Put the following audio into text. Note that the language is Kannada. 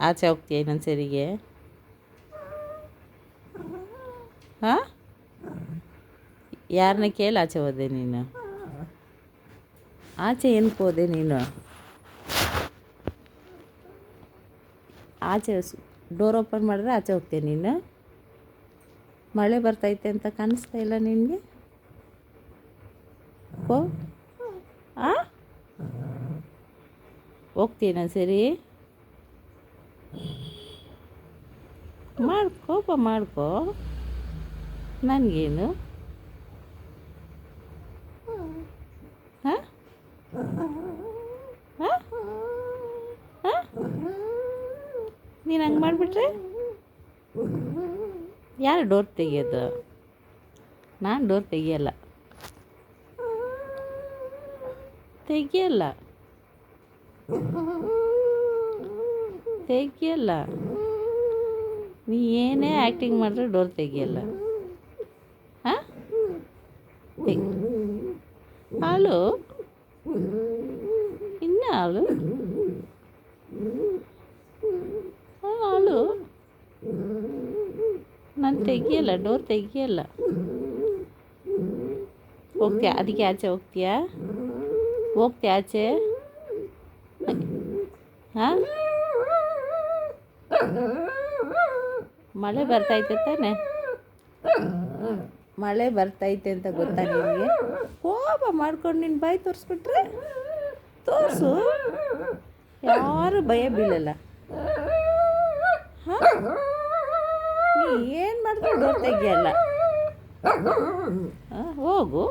ಆಚೆ ಹೋಗ್ತೀಯ ಇನ್ನೊಂದು ಸರಿಗೆ? ಹಾಂ, ಯಾರನ್ನ ಕೇಳಿ ಆಚೆ ಹೋದೆ ನೀನು? ಆಚೆ ಏನಕ್ಕೆ ಹೋದೆ ನೀನು? ಆಚೆ ಡೋರ್ ಓಪನ್ ಮಾಡಿದ್ರೆ ಆಚೆ ಹೋಗ್ತೀಯ ನೀನು? ಮಳೆ ಬರ್ತೈತೆ ಅಂತ ಕಾಣಿಸ್ತಾ ಇಲ್ಲ ನಿನಗೆ? ಓ ಆ ಹೋಗ್ತೀನ ಸರಿ? ಕೋಪ ಮಾಡ್ಕೋ, ನನಗೇನು? ಹಾಂ ಹಾಂ ಹಾಂ, ನೀನು ಹಂಗೆ ಮಾಡಿಬಿಟ್ರೆ ಯಾರು ಡೋರ್ ತೆಗಿಯೋದು? ನಾನು ಡೋರ್ ತೆಗಿಯಲ್ಲ. ತೆಗಿಯಲ್ಲ. ನೀ ಏನೇ ಆ್ಯಕ್ಟಿಂಗ್ ಮಾಡಿದ್ರೆ ಡೋರ್ ತೆಗಿಯಲ್ಲ. ಹಾಂ, ಹಾಲು ಇನ್ನು ಹಾಲು ಹಾಲು ನಾನು ತೆಗಿಯಲ್ಲ, ಡೋರ್ ತೆಗಿಯಲ್ಲ. ಹೋಗ್ತೀಯಾ? ಅದಕ್ಕೆ ಆಚೆ ಹೋಗ್ತೀಯಾ ಆಚೆ? ಹಾಂ, ಮಳೆ ಬರ್ತೈತೆ ತಾನೆ? ಮಳೆ ಬರ್ತೈತೆ ಅಂತ ಗೊತ್ತಾ ನಿನಗೆ? ಕೋಪ ಮಾಡ್ಕೊಂಡು ನಿನ್ನ ಬಾಯಿ ತೋರಿಸ್ಬಿಟ್ರೆ ತೋರಿಸು, ಯಾರು ಭಯ ಬೀಳಲ್ಲ. ಹಾಂ, ನೀ ಏನು ಮಾಡಿದ್ರು ಡೋರ್ ತೆಗಿಯಲ್ಲ. ಹಾಂ, ಹೋಗು.